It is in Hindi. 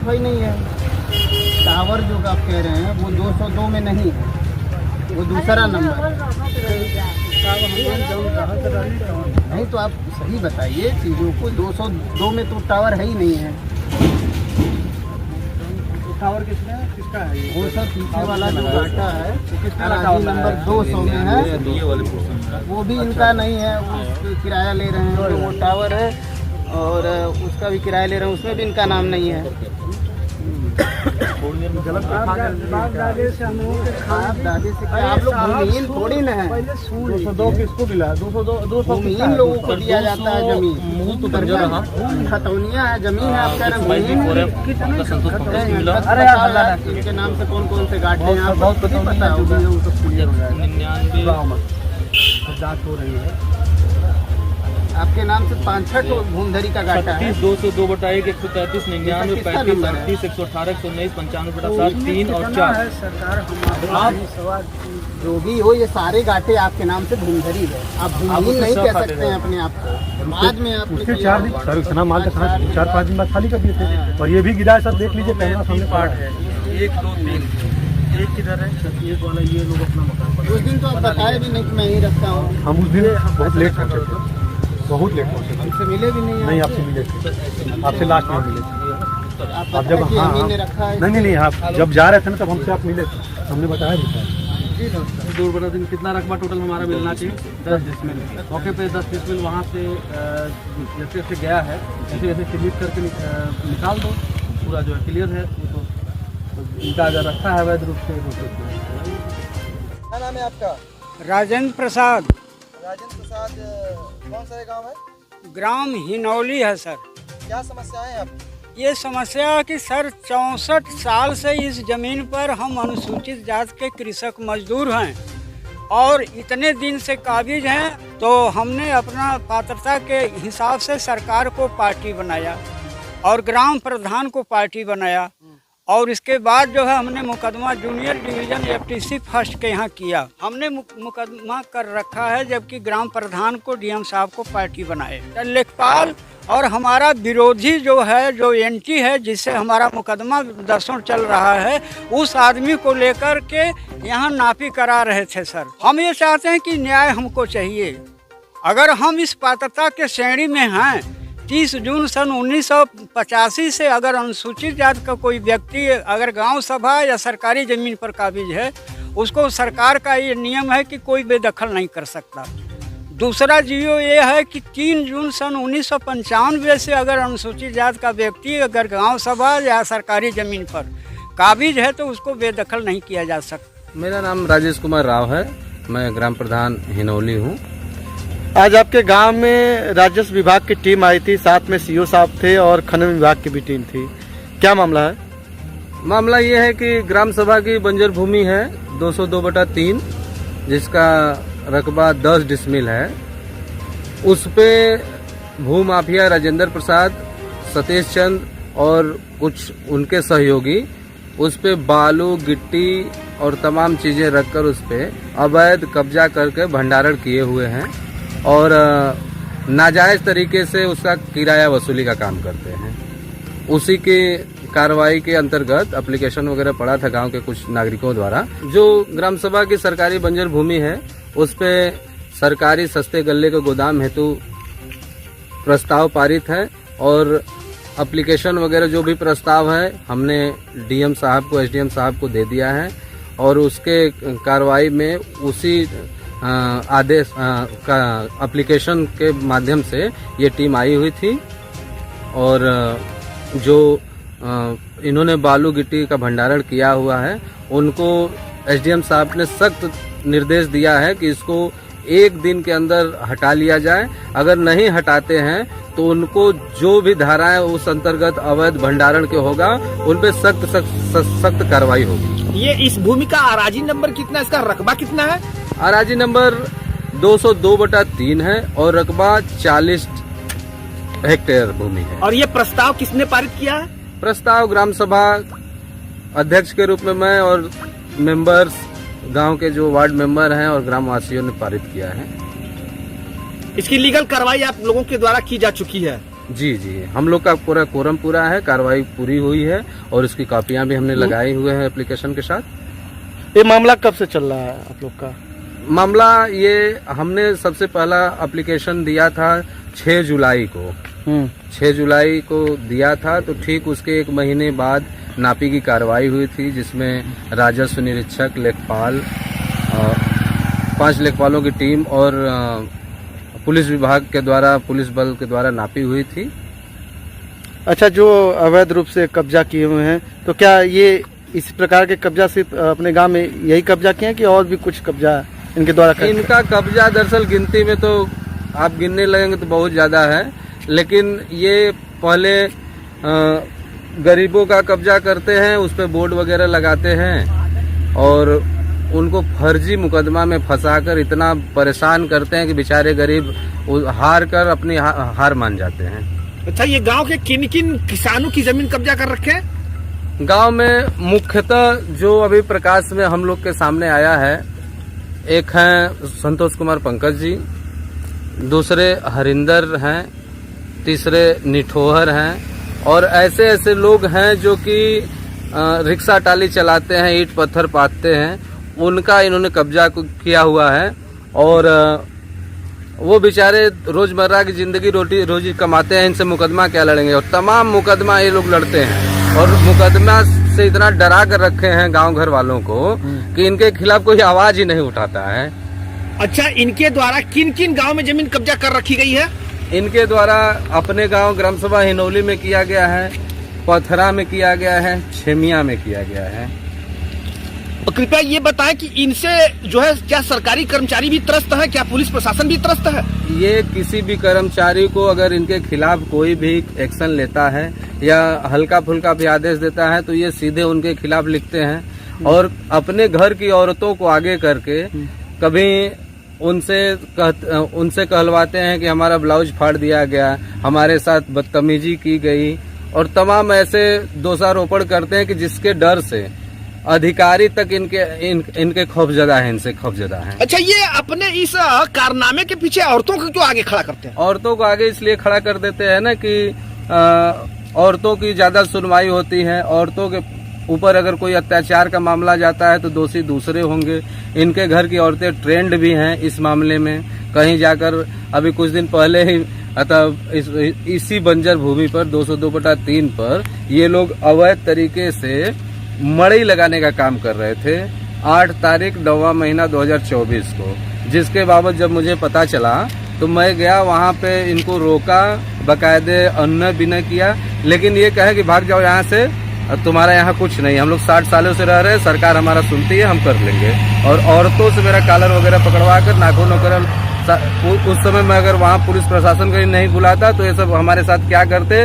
कोई नहीं है। टावर जो आप कह रहे हैं वो 202 में नहीं है, वो दूसरा नंबर है। नहीं तो आप सही बताइए चीज़ों को। 202 में तो टावर है ही नहीं है। टावर किसका है? वो सब पीछे वाला जो घाटा है अराजी नंबर 200 में है, वो भी इनका नहीं है। वो किराया ले रहे हैं, जो वो टावर है और उसका भी किराया ले रहे हैं, उसमें भी इनका नाम नहीं है। बाप दादे से हम लोगों के आप दादे से क्या, आप लोग भूमिहीन थोड़ी ना है। 202 किसको मिला? 200 भूमिहीन लोगों को दिया जाता है जमीन। खतौनिया है, जमीन है। आप कह रहे हैं अरे यार, इनके नाम से कौन कौन से घाटे हैं आप बहुत पता होगा। वो सब क्लियर हो जाएगा। जांच हो रही है। आपके नाम से 5-6 भूमधरी का घाटा है। 202/1 133 99 35 38 118 119 95/7 3 और 4 सरकार आप जो भी हो, ये सारे घाटे आपके नाम से भूमधरी है। आप भूमिहीन नहीं कह सकते हैं अपने आप को। बाद में आप उसके 4 दिन सर्वेक्षण माल का 4-5 दिन बाद खाली कर दिए थे। और ये भी गिरा है, सब देख लीजिए। कैमरा सामने पार्ट है 1 2 3 एक किधर है? एक वाला ये लोग अपना मकान। उस दिन तो आप बताए भी नहीं कि मैं ही रखता हूँ। हम उस दिन बहुत लेट पहुँचे थे, बहुत लेट पहुँचे थे। हमसे मिले भी नहीं। आपसे मिले थे, आपसे लास्ट में मिले थे। आप जब हमने रखा है नहीं, आप जब जा रहे थे ना तब हमसे आप मिले थे, हमने बताया भी था। दूर बना दिन कितना रकबा टोटल हमारा मिलना चाहिए? 10 डिसमिल। मौके पे 10 डिसमिल वहाँ से जैसे जैसे गया है ऐसे जैसे क्लियर करके निकाल दो। पूरा जो है क्लियर है। तो इनका अगर रखा है वैध रूप से। क्या नाम है आपका? राजेंद्र प्रसाद। राजेंद्र प्रसाद, कौन सा गांव है? ग्राम हिनौली है सर। क्या समस्याएं हैं आपकी? ये समस्या है कि सर 64 साल से इस ज़मीन पर हम अनुसूचित जाति के कृषक मजदूर हैं और इतने दिन से काबिज हैं। तो हमने अपना पात्रता के हिसाब से सरकार को पार्टी बनाया और ग्राम प्रधान को पार्टी बनाया। और इसके बाद जो है हमने मुकदमा जूनियर डिवीज़न FTC फर्स्ट के यहाँ किया। हमने मुकदमा कर रखा है, जबकि ग्राम प्रधान को DM साहब को पार्टी बनाए। लेखपाल और हमारा विरोधी जो है, जो एंटी है, जिससे हमारा मुकदमा दर्शन चल रहा है, उस आदमी को लेकर के यहाँ नापी करा रहे थे सर। हम ये चाहते हैं कि न्याय हमको चाहिए। अगर हम इस पात्रता के श्रेणी में हैं, 30 जून सन 1985 से अगर अनुसूचित जाति का कोई व्यक्ति अगर गांव सभा या सरकारी ज़मीन पर काबिज है, उसको सरकार का ये नियम है कि कोई बेदखल नहीं कर सकता। दूसरा जीओ ये है कि 3 जून सन 1995 से अगर अनुसूचित जाति का व्यक्ति अगर गांव सभा या सरकारी ज़मीन पर काबिज है तो उसको बेदखल नहीं किया जा सकता। मेरा नाम राजेश कुमार राव है, मैं ग्राम प्रधान हिनौली हूँ। आज आपके गांव में राजस्व विभाग की टीम आई थी, साथ में CO साहब थे और खनन विभाग की भी टीम थी। क्या मामला है? मामला ये है कि ग्राम सभा की बंजर भूमि है 202/3, जिसका रकबा 10 डिसमिल है। उस पे भूमाफिया राजेंद्र प्रसाद, सतीश चंद और कुछ उनके सहयोगी उस पे बालू, गिट्टी और तमाम चीजें रखकर उस पे अवैध कब्जा करके भंडारण किए हुए हैं और नाजायज तरीके से उसका किराया वसूली का काम करते हैं। उसी की कार्रवाई के अंतर्गत एप्लीकेशन वगैरह पड़ा था गांव के कुछ नागरिकों द्वारा। जो ग्राम सभा की सरकारी बंजर भूमि है उस पे सरकारी सस्ते गल्ले के गोदाम हेतु प्रस्ताव पारित है और एप्लीकेशन वगैरह जो भी प्रस्ताव है हमने DM साहब को, SDM साहब को दे दिया है और उसके कार्रवाई में उसी आदेश का एप्लीकेशन के माध्यम से ये टीम आई हुई थी और जो इन्होंने बालू गिट्टी का भंडारण किया हुआ है उनको SDM साहब ने सख्त निर्देश दिया है कि इसको 1 दिन के अंदर हटा लिया जाए। अगर नहीं हटाते हैं तो उनको जो भी धाराएं उस अंतर्गत अवैध भंडारण के होगा उन पे सख्त कार्रवाई होगी। ये इस भूमि का अराजी नंबर कितना, इसका रकबा कितना है? अराजी नंबर 202/3 है और रकबा 40 हेक्टेयर भूमि है। और ये प्रस्ताव किसने पारित किया है? प्रस्ताव ग्राम सभा अध्यक्ष के रूप में मैं और मेंबर्स, गांव के जो वार्ड मेंबर हैं और ग्रामवासियों ने पारित किया है। इसकी लीगल कार्रवाई आप लोगों के द्वारा की जा चुकी है? जी जी, हम लोग का पूरा कोरम पूरा है, कार्रवाई पूरी हुई है और इसकी कॉपियां भी हमने लगाई हुए हैं एप्लीकेशन के साथ। ये मामला कब से चल रहा है आप लोग का? मामला ये हमने सबसे पहला एप्लीकेशन दिया था 6 जुलाई को। 6 जुलाई को दिया था, तो ठीक उसके 1 महीने बाद नापी की कार्रवाई हुई थी, जिसमें राजस्व निरीक्षक, लेखपाल, 5 लेखपालों की टीम और पुलिस विभाग के द्वारा, पुलिस बल के द्वारा नापी हुई थी। अच्छा, जो अवैध रूप से कब्जा किए हुए हैं, तो क्या ये इस प्रकार के कब्जा सिर्फ अपने गांव में यही कब्जा किए हैं कि और भी कुछ कब्जा इनके द्वारा करते हैं? इनका कब्जा दरअसल गिनती में तो आप गिनने लगेंगे तो बहुत ज्यादा है, लेकिन ये पहले गरीबों का कब्जा करते हैं, उस पर बोर्ड वगैरह लगाते हैं और उनको फर्जी मुकदमा में फंसाकर इतना परेशान करते हैं कि बेचारे गरीब हार कर अपनी हार मान जाते हैं। अच्छा, ये गांव के किन किन किसानों की जमीन कब्जा कर रखे हैं? गांव में मुख्यतः जो अभी प्रकाश में हम लोग के सामने आया है, एक हैं संतोष कुमार पंकज जी, दूसरे हरिंदर हैं, तीसरे निठोहर हैं और ऐसे ऐसे लोग हैं जो कि रिक्शा टाली चलाते हैं, ईंट पत्थर पाथते हैं, उनका इन्होंने कब्जा किया हुआ है और वो बेचारे रोजमर्रा की जिंदगी रोटी रोजी कमाते हैं, इनसे मुकदमा क्या लड़ेंगे? और तमाम मुकदमा ये लोग लड़ते हैं और मुकदमा से इतना डरा कर रखे हैं गांव घर वालों को कि इनके खिलाफ कोई आवाज ही नहीं उठाता है। अच्छा, इनके द्वारा किन किन गांव में जमीन कब्जा कर रखी गई है? इनके द्वारा अपने गांव ग्राम सभा हिनौली में किया गया है, पथरा में किया गया है, छेमिया में किया गया है। तो कृपया ये बताएं कि इनसे जो है क्या सरकारी कर्मचारी भी त्रस्त है, क्या पुलिस प्रशासन भी त्रस्त है? ये किसी भी कर्मचारी को अगर इनके खिलाफ कोई भी एक्शन लेता है या हल्का फुल्का भी आदेश देता है तो ये सीधे उनके खिलाफ लिखते हैं और अपने घर की औरतों को आगे करके कभी उनसे कहलवाते हैं कि हमारा ब्लाउज फाड़ दिया गया, हमारे साथ बदतमीजी की गई और तमाम ऐसे दोषारोपण करते हैं कि जिसके डर से अधिकारी तक इनके खौफजदा है, इनसे खौफजदा है। अच्छा, ये अपने इस कारनामे के पीछे औरतों को क्यों आगे खड़ा करते हैं? औरतों को आगे इसलिए खड़ा कर देते हैं ना कि औरतों की ज्यादा सुनवाई होती है, औरतों के ऊपर अगर कोई अत्याचार का मामला जाता है तो दोषी दूसरे होंगे। इनके घर की औरतें ट्रेंड भी हैं इस मामले में। कहीं जाकर अभी कुछ दिन पहले ही इसी बंजर भूमि पर 202/3 पर ये लोग अवैध तरीके से मड़ई लगाने का काम कर रहे थे 8 तारीख 9वां महीना 2024 को, जिसके बाबत जब मुझे पता चला तो मैं गया वहां पे, इनको रोका, बाकायदे अन्न विनय किया, लेकिन ये कहे कि भाग जाओ यहाँ से, तुम्हारा यहाँ कुछ नहीं, हम लोग 60 सालों से रह रहे हैं, सरकार हमारा सुनती है, हम कर लेंगे। और औरतों से मेरा कॉलर वगैरह पकड़वा कर नाखून वगैरह, उस समय मैं अगर वहाँ पुलिस प्रशासन को नहीं बुलाता तो ये सब हमारे साथ क्या करते,